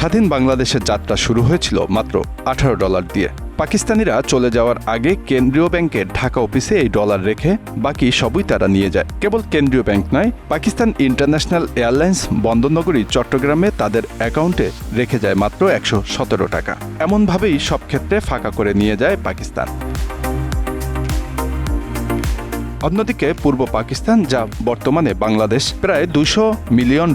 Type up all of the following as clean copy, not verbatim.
স্বাধীন বাংলাদেশের যাত্রা শুরু হয়েছিল মাত্র $18 দিয়ে। পাকিস্তানিরা চলে যাওয়ার আগে কেন্দ্রীয় ব্যাংকের ঢাকা অফিসে এই ডলার রেখে বাকি সবই তারা নিয়ে যায়। কেবল কেন্দ্রীয় ব্যাংক নয়, পাকিস্তান ইন্টারন্যাশনাল এয়ারলাইন্স বন্দরনগরী চট্টগ্রামে তাদের অ্যাকাউন্টে রেখে যায় মাত্র $117। এমনভাবেই সব ক্ষেত্রে ফাঁকা করে নিয়ে যায় পাকিস্তান। অন্যদিকে পূর্ব পাকিস্তান, যা বর্তমানে বাংলাদেশ, প্রায় $200 মিলিয়ন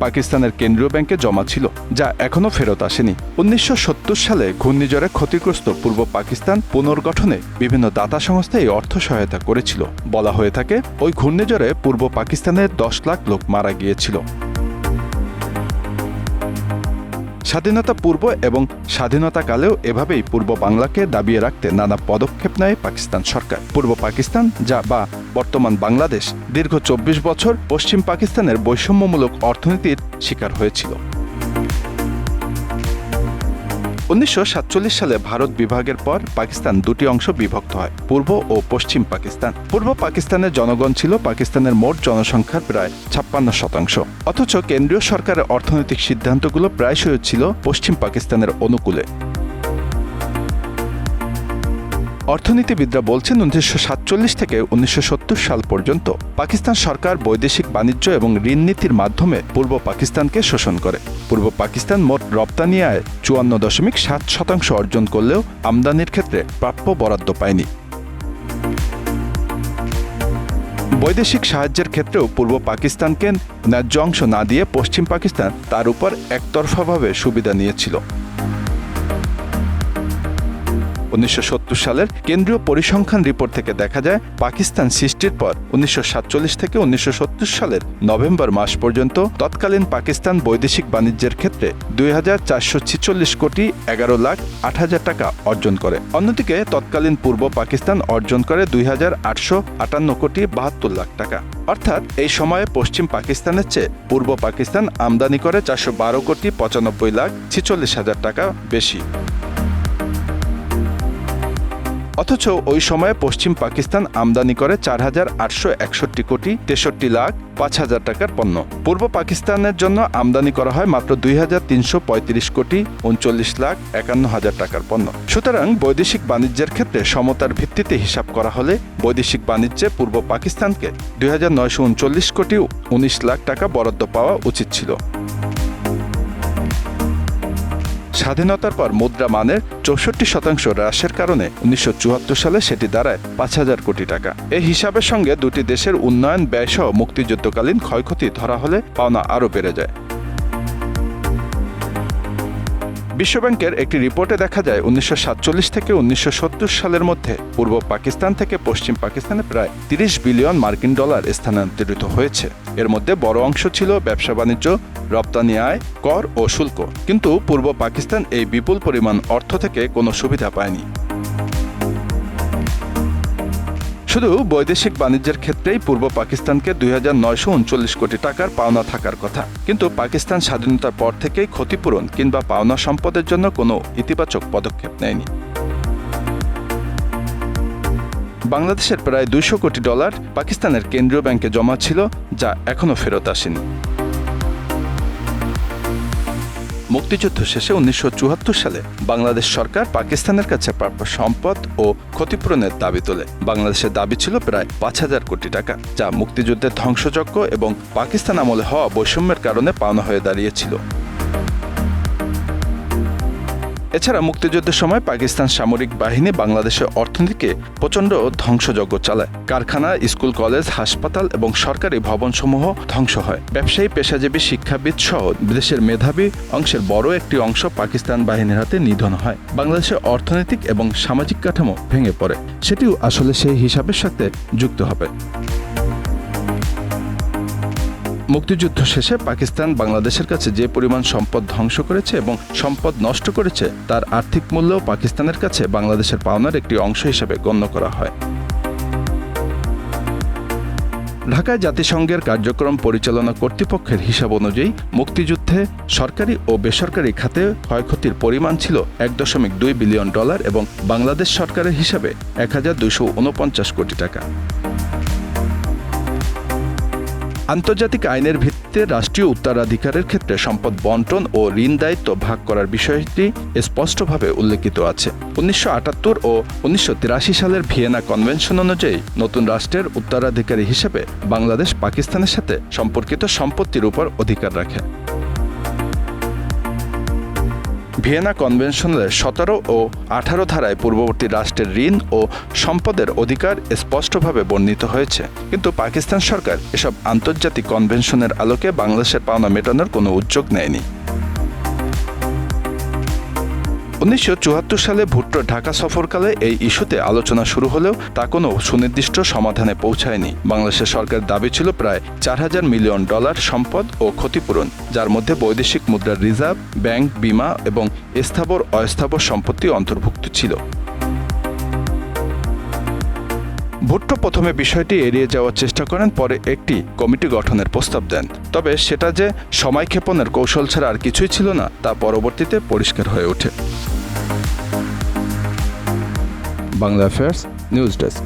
পাকিস্তানের কেন্দ্রীয় ব্যাংকে জমা ছিল, যা এখনও ফেরত আসেনি। 1970 সালে ঘূর্ণিঝড়ে ক্ষতিগ্রস্ত পূর্ব পাকিস্তান পুনর্গঠনে বিভিন্ন দাতা সংস্থা এই অর্থ সহায়তা করেছিল। বলা হয়ে থাকে, ওই ঘূর্ণিঝড়ে পূর্ব পাকিস্তানের 10 লাখ লোক মারা গিয়েছিল। স্বাধীনতা পূর্ব এবং স্বাধীনতাকালেও এভাবেই পূর্ব বাংলাকে দাবিয়ে রাখতে নানা পদক্ষেপ নেয় পাকিস্তান সরকার। পূর্ব পাকিস্তান, যা বা বর্তমান বাংলাদেশ, দীর্ঘ 24 বছর পশ্চিম পাকিস্তানের বৈষম্যমূলক অর্থনীতির শিকার হয়েছিল। 1947 সালে ভারত বিভাগের পর পাকিস্তান দুটি অংশ বিভক্ত হয়, পূর্ব ও পশ্চিম পাকিস্তান। পূর্ব পাকিস্তানের জনগণ ছিল পাকিস্তানের মোট জনসংখ্যার প্রায় 56%। অথচ কেন্দ্রীয় সরকারের অর্থনৈতিক সিদ্ধান্তগুলো প্রায়শই ছিল পশ্চিম পাকিস্তানের অনুকূলে। অর্থনীতিবিদরা বলছেন, 1947 থেকে 1970 সাল পর্যন্ত পাকিস্তান সরকার বৈদেশিক বাণিজ্য এবং ঋণ নীতির মাধ্যমে পূর্ব পাকিস্তানকে শোষণ করে। পূর্ব পাকিস্তান মোট রপ্তানি আয় 54.7% অর্জন করলেও আমদানির ক্ষেত্রে প্রাপ্য বরাদ্দ পায়নি। বৈদেশিক সাহায্যের ক্ষেত্রেও পূর্ব পাকিস্তানকে ন্যায্য অংশ না দিয়ে পশ্চিম পাকিস্তান তার উপর একতরফাভাবে সুবিধা নিয়েছিল। 1970 সালের কেন্দ্রীয় পরিসংখ্যান রিপোর্ট থেকে দেখা যায়, পাকিস্তান সৃষ্টির পর 1947 থেকে 1970 সালের নভেম্বর মাস পর্যন্ত তৎকালীন পাকিস্তান বৈদেশিক বাণিজ্যের ক্ষেত্রে 2,446 কোটি 11,08,000 টাকা অর্জন করে। অন্যদিকে তৎকালীন পূর্ব পাকিস্তান অর্জন করে 2,858 কোটি 72 লাখ টাকা। অর্থাৎ এই সময়ে পশ্চিম পাকিস্তানের চেয়ে পূর্ব পাকিস্তান আমদানি করে 412 কোটি 95,46,000 টাকা বেশি। অথচ ওই সময়ে পশ্চিম পাকিস্তান আমদানি করে 4,861 কোটি 63,05,000 টাকার পণ্য। পূর্ব পাকিস্তানের জন্য আমদানি করা হয় মাত্র 2,335 কোটি 39,51,000 টাকার পণ্য। সুতরাং বৈদেশিক বাণিজ্যের ক্ষেত্রে সমতার ভিত্তিতে হিসাব করা হলে বৈদেশিক বাণিজ্যে পূর্ব পাকিস্তানকে 2,939 কোটি 19 লাখ টাকা বরাদ্দ পাওয়া উচিত ছিল। স্বাধীনতার পর মুদ্রা মানের 64% হ্রাসের কারণে 1974 সালে সেটি দাঁড়ায় 5,000 কোটি টাকা। এই হিসাবের সঙ্গে দুটি দেশের উন্নয়ন ব্যয়সহ মুক্তিযুদ্ধকালীন ক্ষয়ক্ষতি ধরা হলে পাওনা আরও বেড়ে যায়। বিশ্বব্যাংকের একটি রিপোর্টে দেখা যায়, 1947 থেকে 1970 সালের মধ্যে পূর্ব পাকিস্তান থেকে পশ্চিম পাকিস্তানে প্রায় $30 বিলিয়ন স্থানান্তরিত হয়েছে। এর মধ্যে বড় অংশ ছিল ব্যবসা বাণিজ্য, রপ্তানি আয়, কর ও শুল্ক। কিন্তু পূর্ব পাকিস্তান এই বিপুল পরিমাণ অর্থ থেকে কোনো সুবিধা পায়নি। শুধু বৈদেশিক বাণিজ্যের ক্ষেত্রেই পূর্ব পাকিস্তানকে 2,939 কোটি টাকার পাওনা থাকার কথা। কিন্তু পাকিস্তান স্বাধীনতার পর থেকেই ক্ষতিপূরণ কিংবা পাওনা সম্পদের জন্য কোনো ইতিবাচক পদক্ষেপ নেয়নি। বাংলাদেশের প্রায় $200 কোটি পাকিস্তানের কেন্দ্রীয় ব্যাংকে জমা ছিল, যা এখনও ফেরত আসেনি। মুক্তিযুদ্ধ শেষে 1974 সালে বাংলাদেশ সরকার পাকিস্তানের কাছে প্রাপ্য সম্পদ ও ক্ষতিপূরণের দাবি তোলে। বাংলাদেশের দাবি ছিল প্রায় 5,000 কোটি টাকা, যা মুক্তিযুদ্ধের ধ্বংসযজ্ঞ এবং পাকিস্তান আমলে হওয়া বৈষম্যের কারণে পাওনা হয়ে দাঁড়িয়েছিল। এছাড়া মুক্তিযুদ্ধের সময় পাকিস্তান সামরিক বাহিনী বাংলাদেশের অর্থনীতিকে প্রচণ্ড ধ্বংসযজ্ঞ চালায়। কারখানা, স্কুল, কলেজ, হাসপাতাল এবং সরকারি ভবনসমূহ ধ্বংস হয়। ব্যবসায়ী, পেশাজীবী, শিক্ষাবিদ সহ দেশের মেধাবী অংশের বড় একটি অংশ পাকিস্তান বাহিনীর হাতে নিধন হয়। বাংলাদেশের অর্থনৈতিক এবং সামাজিক কাঠামো ভেঙে পড়ে। সেটিও আসলে সেই হিসাবের সাথে যুক্ত হবে। মুক্তিযুদ্ধ শেষে পাকিস্তান বাংলাদেশের কাছে যে পরিমাণ সম্পদ ধ্বংস করেছে এবং সম্পদ নষ্ট করেছে, তার আর্থিক মূল্যও পাকিস্তানের কাছে বাংলাদেশের পাওনার একটি অংশ হিসেবে গণ্য করা হয়। ঢাকায় জাতিসংঘের কার্যক্রম পরিচালনা কর্তৃপক্ষের হিসাব অনুযায়ী মুক্তিযুদ্ধে সরকারি ও বেসরকারি খাতে ক্ষয়ক্ষতির পরিমাণ ছিল $1.2 বিলিয়ন এবং বাংলাদেশ সরকারের হিসাবে 1,249 কোটি টাকা। আন্তর্জাতিক আইনের ভিত্তিতে রাষ্ট্রীয় উত্তরাধিকারের ক্ষেত্রে সম্পদ বণ্টন ও ঋণ দায়িত্ব ভাগ করার বিষয়টি স্পষ্টভাবে উল্লেখিত আছে। 1978 ও 1983 সালের ভিয়েনা কনভেনশন অনুযায়ী নতুন রাষ্ট্রের উত্তরাধিকারী হিসেবে বাংলাদেশ পাকিস্তানের সাথে সম্পর্কিত সম্পত্তির উপর অধিকার রাখে। ভিয়েনা কনভেনশনের 17 ও 18 ধারায় পূর্ববর্তী রাষ্ট্রের ঋণ ও সম্পদের অধিকার স্পষ্টভাবে বর্ণিত হয়েছে, কিন্তু পাকিস্তান সরকার এসব আন্তর্জাতিক কনভেনশনের আলোকে বাংলাদেশের পাওনা মেটানোর কোনো উদ্যোগ নেয়নি। 1974 সালে ভুট্টোর ঢাকা সফরকালে এই ইস্যুতে আলোচনা শুরু হলেও তা কোনো সুনির্দিষ্ট সমাধানে পৌঁছায়নি। বাংলাদেশের সরকার দাবি ছিল প্রায় $4,000 মিলিয়ন সম্পদ ও ক্ষতিপূরণ, যার মধ্যে বৈদেশিক মুদ্রার রিজার্ভ, ব্যাংক, বীমা এবং স্থাবর অস্থাবর সম্পত্তি অন্তর্ভুক্ত ছিল। ভুট্টো প্রথমে বিষয়টি এড়িয়ে যাওয়ার চেষ্টা করেন, পরে একটি কমিটি গঠনের প্রস্তাব দেন। তবে সেটা যে সময়ক্ষেপণের কৌশল ছাড়া আর কিছুই ছিল না, তা পরবর্তীতে পরিষ্কার হয়ে ওঠে। Bangla affairs news desk.